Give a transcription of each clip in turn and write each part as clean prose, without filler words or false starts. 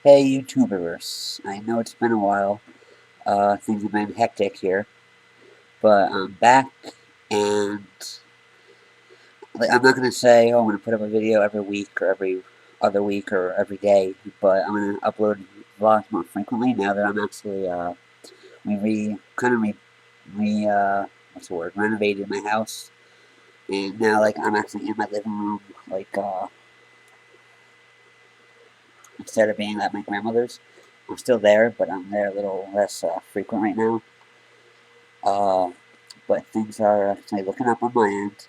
Hey YouTubers, I know it's been a while, things have been hectic here, but I'm back, and I'm not gonna say, oh, I'm gonna put up a video every week, or every other week, or every day, but I'm gonna upload vlogs more frequently now that I'm actually, what's the word, renovated my house, and now, I'm actually in my living room, instead of being at my grandmother's. I'm still there, but I'm there a little less, frequent right now. Uh, but things are actually looking up on my end.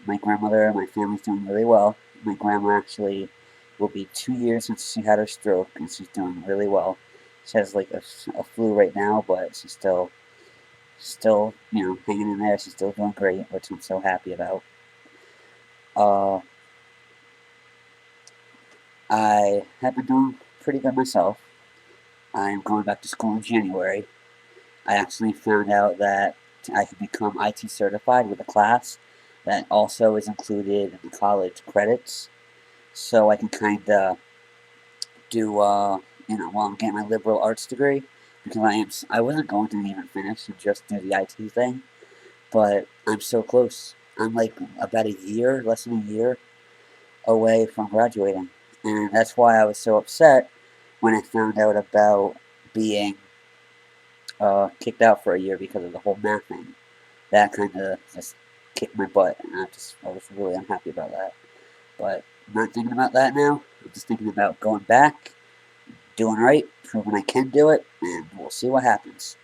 My grandmother and my family's doing really well. My grandma actually will be 2 years since she had her stroke, and she's doing really well. She has a flu right now, but she's still hanging in there. She's still doing great, which I'm so happy about. Uh, I have been doing pretty good myself. I'm going back to school in January. I actually found out that I could become IT certified with a class that also is included in the college credits. So I can kind of do, while I'm getting my liberal arts degree, because I wasn't going to even finish and just do the IT thing, but I'm so close. I'm like about a year, less than a year away from graduating. And that's why I was so upset when I found out about being kicked out for a year because of the whole math thing. That kind of just kicked my butt, and I was really unhappy about that. But I'm not thinking about that now. I'm just thinking about going back, doing right, proving I can do it, and we'll see what happens.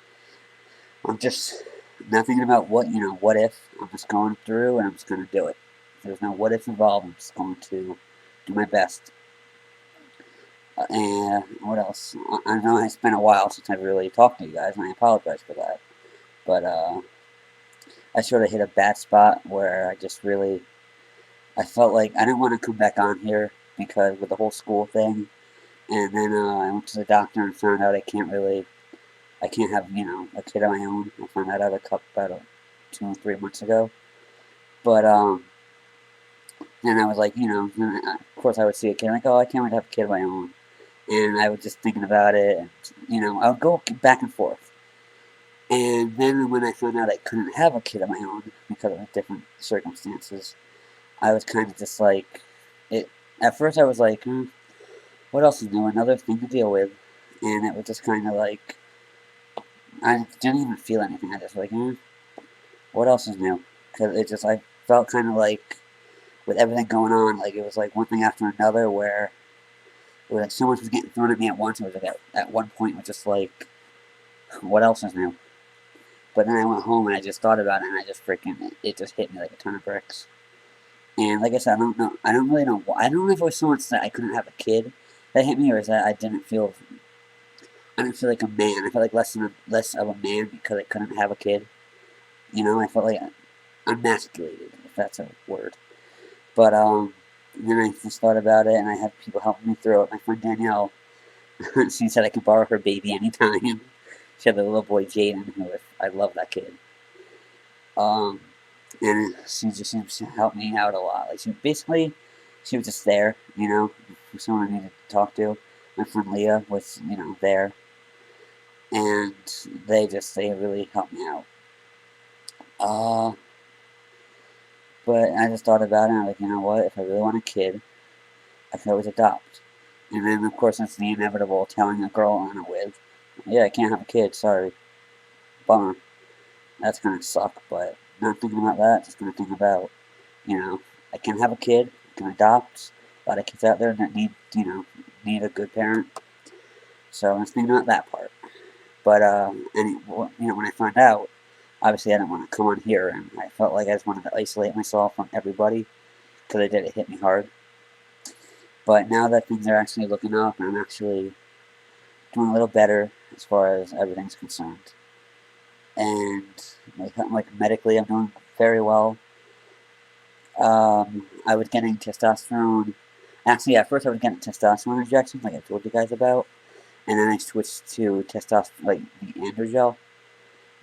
I'm just not thinking about what if. I'm just going through, and I'm just going to do it. There's no what if involved. I'm just going to do my best. And what else? I know it's been a while since I've really talked to you guys, and I apologize for that. But I sort of hit a bad spot where I felt like I didn't want to come back on here because with the whole school thing, and then I went to the doctor and found out I can't have a kid of my own. I found that out about 2 or 3 months ago. But then I was like, of course I would see a kid like, oh, I can't wait to have a kid of my own, and I was just thinking about it, and I would go back and forth. And then when I found out I couldn't have a kid of my own because of different circumstances, I was kind of just like, it. At first, I was like, what else is new? Another thing to deal with, and it was just kind of like I didn't even feel anything. I just like, what else is new? Because I felt kind of like with everything going on, like it was like one thing after another, where it was like so much was getting thrown at me at once. It was like at one point, it was just like, what else is new? But then I went home and I just thought about it, and I just it just hit me like a ton of bricks. And like I said, I don't know. I don't really know why. I don't know if it was so much that I couldn't have a kid that hit me, or is that I didn't feel like a man. I felt like less of a man because I couldn't have a kid. I felt like emasculated, if that's a word. But then I just thought about it, and I had people helping me through it. My friend Danielle, she said I could borrow her baby anytime. She had a little boy Jaden, who I love that kid. Um, and she just seems to help me out a lot. Like she was just there, for someone I needed to talk to. My friend Leah was, there, and they really helped me out. Uh, but I just thought about it, and I'm like, you know what? If I really want a kid, I can always adopt. And then, of course, that's the inevitable telling a girl I'm with, yeah, I can't have a kid. Sorry, bummer. That's gonna suck. But not thinking about that. Just gonna think about, you know, I can have a kid. I can adopt. A lot of kids out there that need a good parent. So I was thinking about that part. But when I found out, obviously I didn't want to come on here, and I felt like I just wanted to isolate myself from everybody because it hit me hard. But now that things are actually looking up, and I'm actually doing a little better as far as everything's concerned, and like medically, I'm doing very well. I was getting testosterone. Actually, at first I was getting testosterone injections, like I told you guys about, and then I switched to testosterone, like the androgel.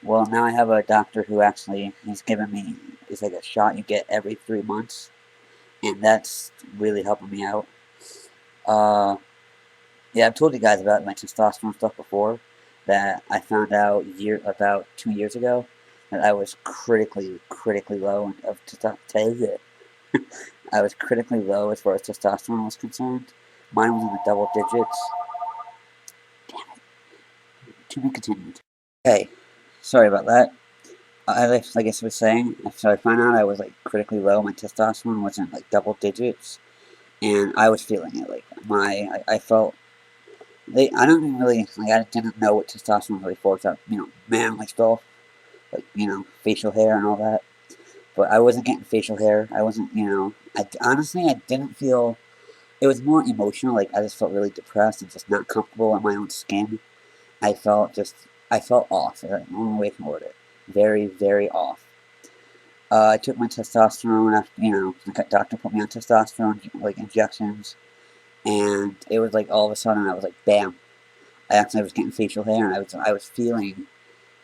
Well, now I have a doctor who actually he's given me it's like a shot you get every 3 months, and that's really helping me out. Uh, Yeah, I've told you guys about my testosterone stuff before. That I found out about 2 years ago that I was critically low of testosterone. I was critically low as far as testosterone was concerned. Mine was in the double digits. To be continued. Hey, sorry about that. Like I was saying, so I found out I was like critically low. My testosterone was in like double digits, and I was feeling it. Like I felt I don't even really like. I didn't know what testosterone really for. That manly stuff, like facial hair and all that. But I wasn't getting facial hair. I wasn't. I honestly I didn't feel. It was more emotional. Like I just felt really depressed and just not comfortable in my own skin. I felt off. That's the only way I can word it. Very, very off. I took my testosterone after, the doctor put me on testosterone, like injections, and it was like all of a sudden I was like, bam. I actually was getting facial hair, and I was feeling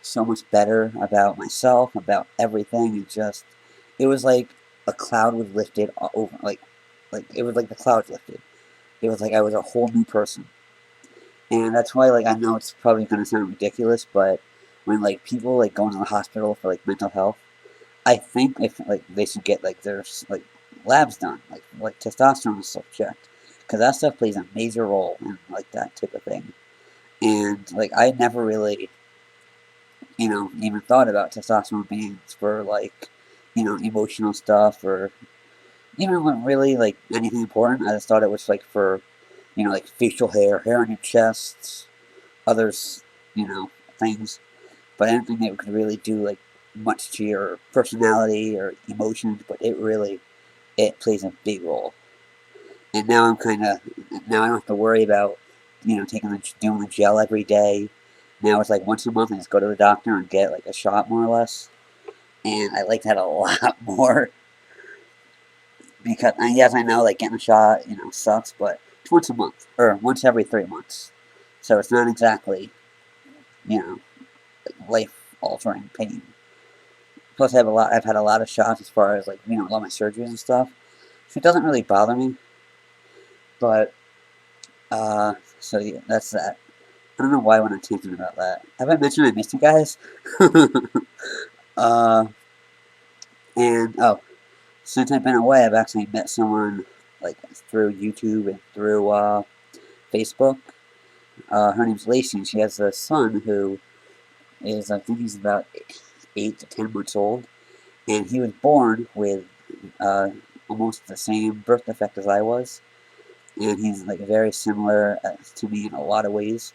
so much better about myself, about everything, and just, it was like a cloud was lifted over, like it was like the clouds lifted. It was like I was a whole new person. And that's why, like, I know it's probably gonna sound ridiculous, but when like people like go into the hospital for like mental health, I think if like they should get like their like labs done, like testosterone stuff checked, because that stuff plays a major role in like that type of thing. And like I never really, even thought about testosterone being for like, emotional stuff or even really like anything important. I just thought it was like for, like facial hair on your chest, others, things. But I don't think it could really do like much to your personality or emotions. But it plays a big role. And now now I don't have to worry about doing the gel every day. Now it's like once a month I just go to the doctor and get like a shot more or less. And I like that a lot more because and yes I know like getting a shot sucks, but it's once a month or once every 3 months. So it's not exactly you know life altering pain. Plus, I've had a lot of shots as far as like a lot of my surgeries and stuff. So it doesn't really bother me. But so yeah, that's that. I don't know why when I'm thinking about that. Have I mentioned I missed you guys? uh, and since I've been away, I've actually met someone like through YouTube and through Facebook. Her name's Lacey, and she has a son who is I think he's about 8 to 10 months old, and he was born with uh, almost the same birth defect as I was, and he's like very similar to me in a lot of ways.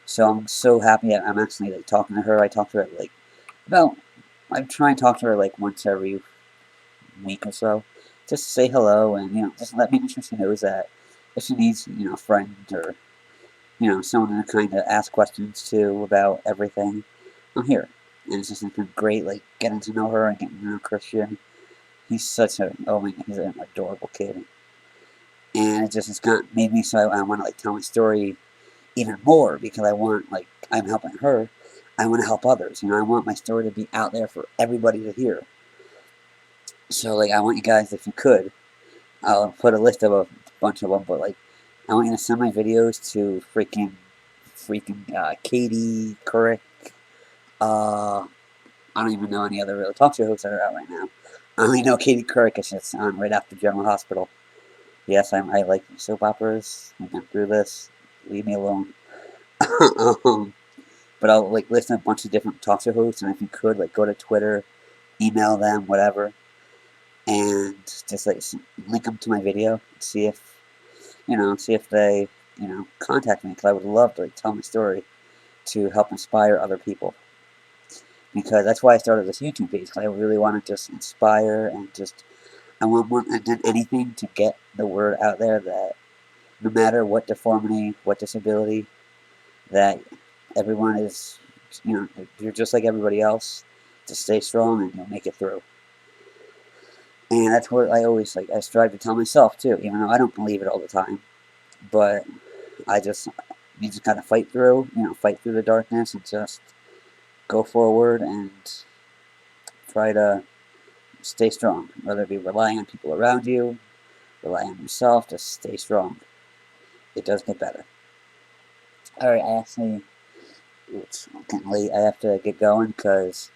So I'm so happy I'm actually like talking to her. I talk to her like about I try and talk to her like once every week or so, just to say hello and just let me make sure she knows that if she needs a friend or someone to kind of ask questions to about everything, I'm here. And it's just been great like getting to know her and getting to know Christian. He's such a oh my god, he's an adorable kid, and it just has got made me so I want to like tell my story even more because I want like I'm helping her. I want to help others. I want my story to be out there for everybody to hear. So like I want you guys, if you could, I'll put a list of a bunch of them, but like I want you to send my videos to freaking Katie Couric. I don't even know any other real talk show hosts that are out right now. I only know Katie Couric because it's on right after General Hospital. Yes, I like soap operas. I've been through this. Leave me alone. um, but I'll like list a bunch of different talk show hosts, and if you could, like go to Twitter, email them, whatever, and just like link them to my video. See if they contact me because I would love to like tell my story to help inspire other people. Because that's why I started this YouTube page. Because I really want to just inspire and just I want more than anything to get the word out there that no matter what deformity, what disability, that everyone is, you're just like everybody else. Just stay strong and you'll make it through. And that's what I always like. I strive to tell myself too, even though I don't believe it all the time. But you just gotta fight through, fight through the darkness and just go forward and try to stay strong. Whether it be relying on people around you, rely on yourself, just stay strong. It does get better. Alright, it's getting late. I have to get going because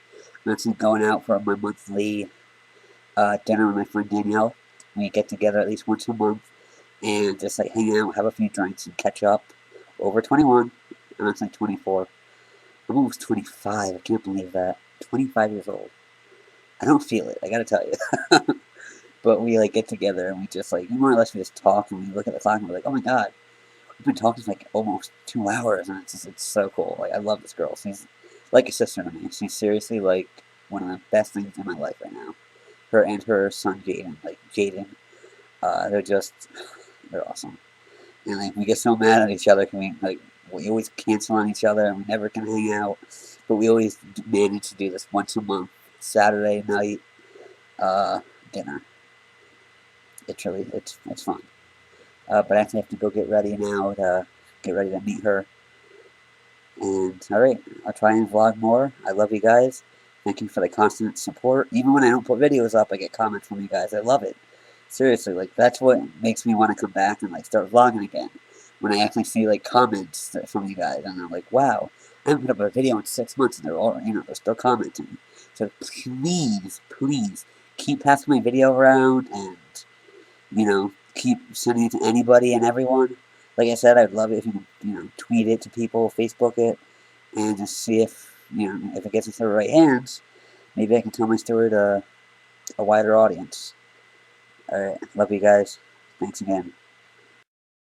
I'm actually going out for my monthly dinner with my friend Danielle. We get together at least once a month and just like hang out, have a few drinks, and catch up. Over 21. I'm actually 24. I'm almost 25. I can't believe that. 25 years old. I don't feel it. I gotta tell you. But we like get together and we just like more or less we just talk and we look at the clock and we're like, oh my god, we've been talking for like almost 2 hours and it's so cool. Like I love this girl. She's like a sister to me. She's seriously like one of the best things in my life right now. Her and her son Jaden, they're awesome. And like we get so mad at each other, we always cancel on each other, and we never can hang out. But we always manage to do this once a month, Saturday night dinner. It's fun. But I actually have to go get ready now to get ready to meet her. And alright, I'll try and vlog more. I love you guys. Thank you for the constant support. Even when I don't put videos up, I get comments from you guys. I love it. Seriously, like that's what makes me want to come back and like start vlogging again. When I actually see like comments from you guys, and I'm like, wow, I haven't put up a video in 6 months, and they're still commenting. So please keep passing my video around, and keep sending it to anybody and everyone. Like I said, I'd love it if you tweet it to people, Facebook it, and just see if it gets into the right hands. Maybe I can tell my story to a wider audience. Alright, love you guys. Thanks again.